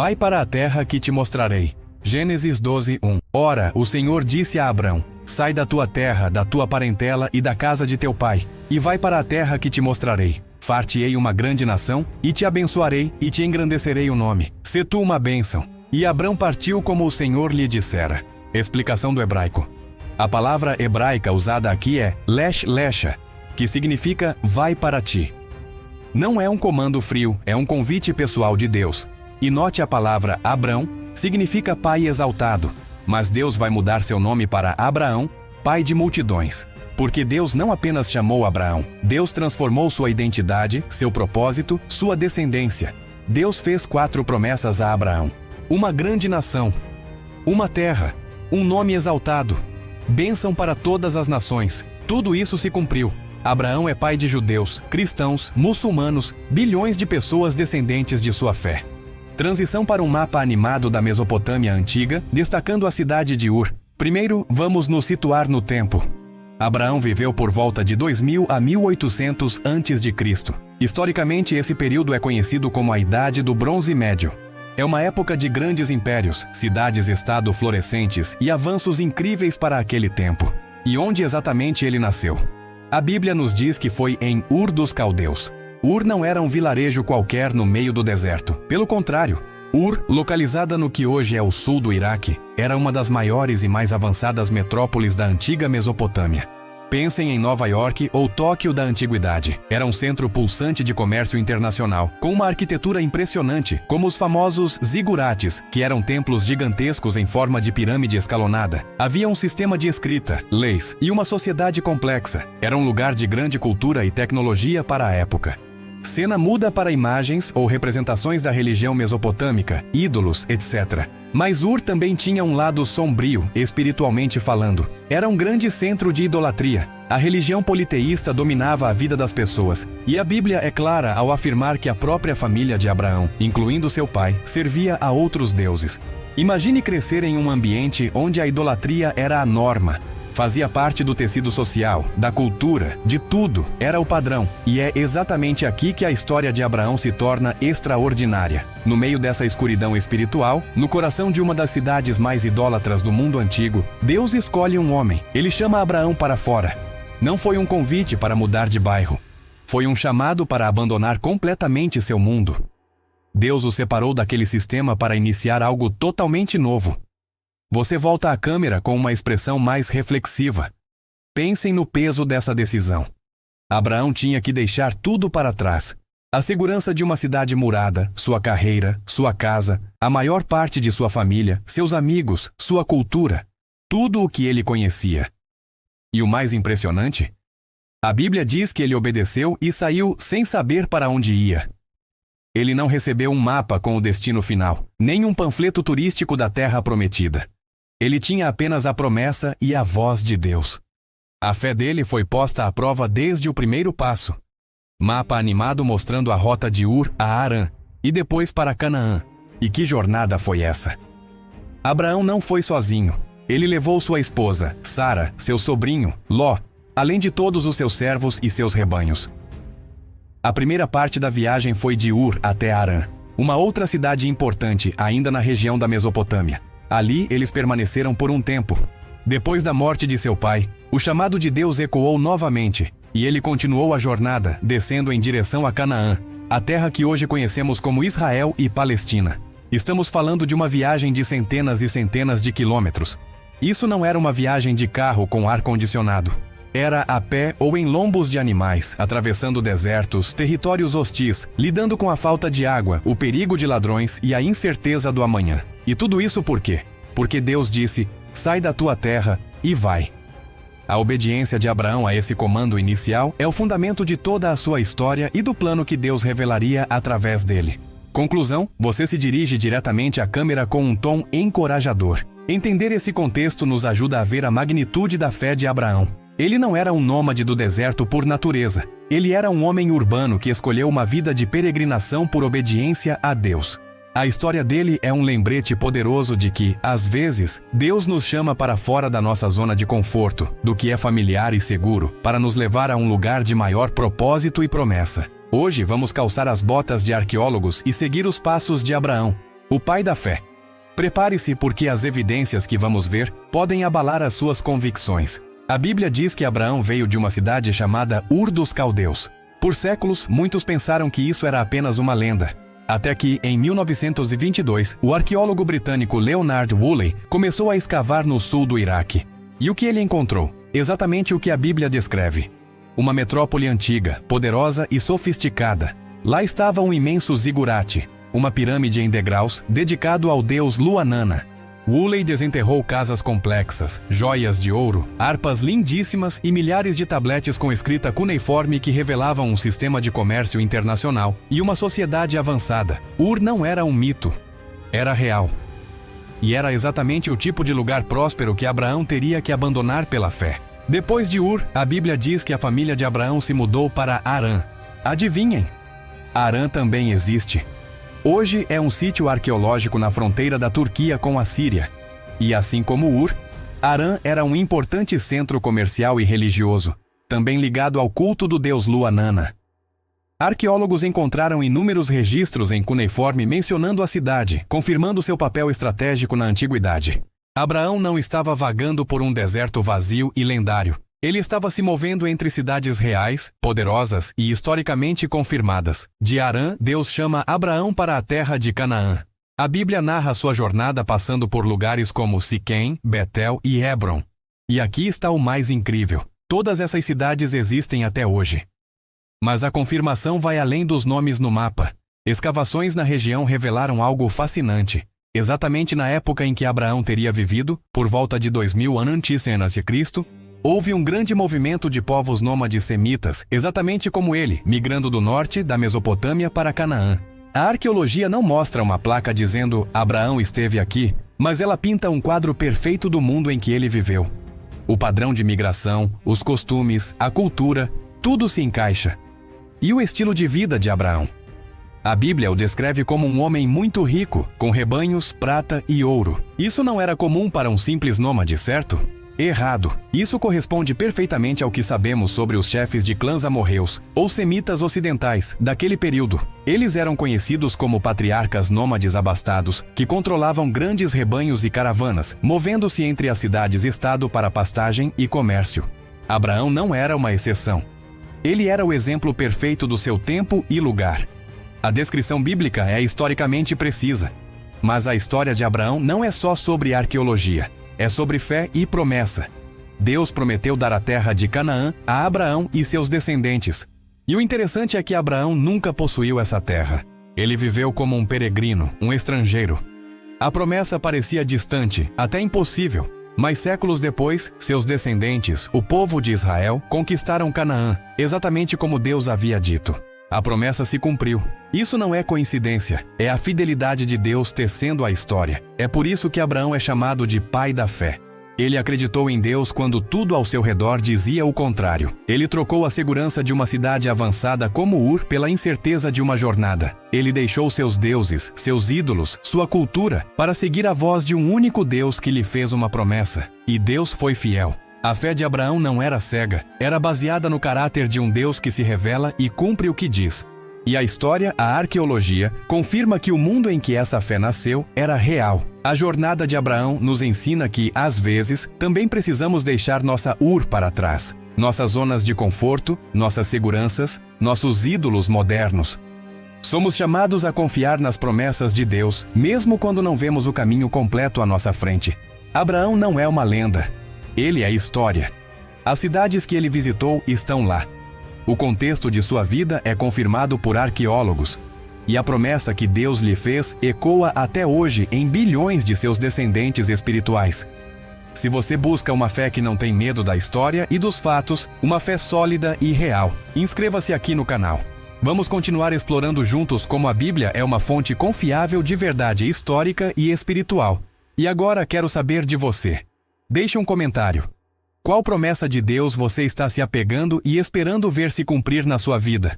Vai para a terra que te mostrarei. Gênesis 12:1. Ora, o Senhor disse a Abrão: sai da tua terra, da tua parentela e da casa de teu pai, e vai para a terra que te mostrarei. Far-te-ei uma grande nação, e te abençoarei, e te engrandecerei o nome. Sê tu uma bênção. E Abrão partiu como o Senhor lhe dissera. Explicação do hebraico. A palavra hebraica usada aqui é lesh lesha, que significa vai para ti. Não é um comando frio, é um convite pessoal de Deus. E note a palavra Abrão significa pai exaltado, mas Deus vai mudar seu nome para Abraão, pai de multidões. Porque Deus não apenas chamou Abraão, Deus transformou sua identidade, seu propósito, sua descendência. Deus fez 4 promessas a Abraão: uma grande nação, uma terra, um nome exaltado, bênção para todas as nações. Tudo isso se cumpriu. Abraão é pai de judeus, cristãos, muçulmanos, bilhões de pessoas descendentes de sua fé. Transição para um mapa animado da Mesopotâmia antiga, destacando a cidade de Ur. Primeiro, vamos nos situar no tempo. Abraão viveu por volta de 2000 a 1800 a.C. Historicamente, esse período é conhecido como a Idade do Bronze Médio. É uma época de grandes impérios, cidades-estado florescentes e avanços incríveis para aquele tempo. E onde exatamente ele nasceu? A Bíblia nos diz que foi em Ur dos Caldeus. Ur não era um vilarejo qualquer no meio do deserto. Pelo contrário, Ur, localizada no que hoje é o sul do Iraque, era uma das maiores e mais avançadas metrópoles da antiga Mesopotâmia. Pensem em Nova York ou Tóquio da antiguidade. Era um centro pulsante de comércio internacional, com uma arquitetura impressionante, como os famosos zigurates, que eram templos gigantescos em forma de pirâmide escalonada. Havia um sistema de escrita, leis e uma sociedade complexa. Era um lugar de grande cultura e tecnologia para a época. Cena muda para imagens ou representações da religião mesopotâmica, ídolos, etc. Mas Ur também tinha um lado sombrio, espiritualmente falando. Era um grande centro de idolatria. A religião politeísta dominava a vida das pessoas. E a Bíblia é clara ao afirmar que a própria família de Abraão, incluindo seu pai, servia a outros deuses. Imagine crescer em um ambiente onde a idolatria era a norma. Fazia parte do tecido social, da cultura, de tudo, era o padrão. E é exatamente aqui que a história de Abraão se torna extraordinária. No meio dessa escuridão espiritual, no coração de uma das cidades mais idólatras do mundo antigo, Deus escolhe um homem. Ele chama Abraão para fora. Não foi um convite para mudar de bairro. Foi um chamado para abandonar completamente seu mundo. Deus o separou daquele sistema para iniciar algo totalmente novo. Você volta à câmera com uma expressão mais reflexiva. Pensem no peso dessa decisão. Abraão tinha que deixar tudo para trás. A segurança de uma cidade murada, sua carreira, sua casa, a maior parte de sua família, seus amigos, sua cultura, tudo o que ele conhecia. E o mais impressionante? A Bíblia diz que ele obedeceu e saiu sem saber para onde ia. Ele não recebeu um mapa com o destino final, nem um panfleto turístico da Terra Prometida. Ele tinha apenas a promessa e a voz de Deus. A fé dele foi posta à prova desde o primeiro passo. Mapa animado mostrando a rota de Ur a Harã e depois para Canaã. E que jornada foi essa? Abraão não foi sozinho. Ele levou sua esposa, Sara, seu sobrinho, Ló, além de todos os seus servos e seus rebanhos. A primeira parte da viagem foi de Ur até Harã, uma outra cidade importante ainda na região da Mesopotâmia. Ali eles permaneceram por um tempo. Depois da morte de seu pai, o chamado de Deus ecoou novamente, e ele continuou a jornada, descendo em direção a Canaã, a terra que hoje conhecemos como Israel e Palestina. Estamos falando de uma viagem de centenas e centenas de quilômetros. Isso não era uma viagem de carro com ar-condicionado. Era a pé ou em lombos de animais, atravessando desertos, territórios hostis, lidando com a falta de água, o perigo de ladrões e a incerteza do amanhã. E tudo isso por quê? Porque Deus disse: sai da tua terra e vai. A obediência de Abraão a esse comando inicial é o fundamento de toda a sua história e do plano que Deus revelaria através dele. Conclusão: você se dirige diretamente à câmera com um tom encorajador. Entender esse contexto nos ajuda a ver a magnitude da fé de Abraão. Ele não era um nômade do deserto por natureza. Ele era um homem urbano que escolheu uma vida de peregrinação por obediência a Deus. A história dele é um lembrete poderoso de que, às vezes, Deus nos chama para fora da nossa zona de conforto, do que é familiar e seguro, para nos levar a um lugar de maior propósito e promessa. Hoje vamos calçar as botas de arqueólogos e seguir os passos de Abraão. o pai da fé. Prepare-se porque as evidências que vamos ver podem abalar as suas convicções. A Bíblia diz que Abraão veio de uma cidade chamada Ur dos Caldeus. Por séculos, muitos pensaram que isso era apenas uma lenda. Até que, em 1922, o arqueólogo britânico Leonard Woolley começou a escavar no sul do Iraque. E o que ele encontrou? Exatamente o que a Bíblia descreve. Uma metrópole antiga, poderosa e sofisticada. Lá estava um imenso zigurate, uma pirâmide em degraus dedicado ao deus Luanana. Woolley desenterrou casas complexas, joias de ouro, harpas lindíssimas e milhares de tabletes com escrita cuneiforme que revelavam um sistema de comércio internacional e uma sociedade avançada. Ur não era um mito, era real. E era exatamente o tipo de lugar próspero que Abraão teria que abandonar pela fé. Depois de Ur, a Bíblia diz que a família de Abraão se mudou para Harã. Adivinhem? Harã também existe. Hoje é um sítio arqueológico na fronteira da Turquia com a Síria. E assim como Ur, Harã era um importante centro comercial e religioso, também ligado ao culto do deus Luanana. Arqueólogos encontraram inúmeros registros em cuneiforme mencionando a cidade, confirmando seu papel estratégico na antiguidade. Abraão não estava vagando por um deserto vazio e lendário. Ele estava se movendo entre cidades reais, poderosas e historicamente confirmadas. De Harã, Deus chama Abraão para a terra de Canaã. A Bíblia narra sua jornada passando por lugares como Siquém, Betel e Hebron. E aqui está o mais incrível. Todas essas cidades existem até hoje. Mas a confirmação vai além dos nomes no mapa. Escavações na região revelaram algo fascinante. Exatamente na época em que Abraão teria vivido, por volta de 2000 a.C., houve um grande movimento de povos nômades semitas, exatamente como ele, migrando do norte, da Mesopotâmia para Canaã. A arqueologia não mostra uma placa dizendo Abraão esteve aqui, mas ela pinta um quadro perfeito do mundo em que ele viveu. O padrão de migração, os costumes, a cultura, tudo se encaixa. E o estilo de vida de Abraão? A Bíblia o descreve como um homem muito rico, com rebanhos, prata e ouro. Isso não era comum para um simples nômade, certo? Errado. Isso corresponde perfeitamente ao que sabemos sobre os chefes de clãs amorreus, ou semitas ocidentais, daquele período. Eles eram conhecidos como patriarcas nômades abastados, que controlavam grandes rebanhos e caravanas, movendo-se entre as cidades-estado para pastagem e comércio. Abraão não era uma exceção. Ele era o exemplo perfeito do seu tempo e lugar. A descrição bíblica é historicamente precisa. Mas a história de Abraão não é só sobre arqueologia. É sobre fé e promessa. Deus prometeu dar a terra de Canaã a Abraão e seus descendentes. E o interessante é que Abraão nunca possuiu essa terra. Ele viveu como um peregrino, um estrangeiro. A promessa parecia distante, até impossível. Mas séculos depois, seus descendentes, o povo de Israel, conquistaram Canaã, exatamente como Deus havia dito. A promessa se cumpriu. Isso não é coincidência, é a fidelidade de Deus tecendo a história. É por isso que Abraão é chamado de pai da fé. Ele acreditou em Deus quando tudo ao seu redor dizia o contrário. Ele trocou a segurança de uma cidade avançada como Ur pela incerteza de uma jornada. Ele deixou seus deuses, seus ídolos, sua cultura, para seguir a voz de um único Deus que lhe fez uma promessa. E Deus foi fiel. A fé de Abraão não era cega, era baseada no caráter de um Deus que se revela e cumpre o que diz. E a história, a arqueologia, confirma que o mundo em que essa fé nasceu era real. A jornada de Abraão nos ensina que, às vezes, também precisamos deixar nossa Ur para trás. Nossas zonas de conforto, nossas seguranças, nossos ídolos modernos. Somos chamados a confiar nas promessas de Deus, mesmo quando não vemos o caminho completo à nossa frente. Abraão não é uma lenda. Ele é história. As cidades que ele visitou estão lá. O contexto de sua vida é confirmado por arqueólogos. E a promessa que Deus lhe fez ecoa até hoje em bilhões de seus descendentes espirituais. Se você busca uma fé que não tem medo da história e dos fatos, uma fé sólida e real, inscreva-se aqui no canal. Vamos continuar explorando juntos como a Bíblia é uma fonte confiável de verdade histórica e espiritual. E agora quero saber de você. Deixe um comentário. Qual promessa de Deus você está se apegando e esperando ver se cumprir na sua vida?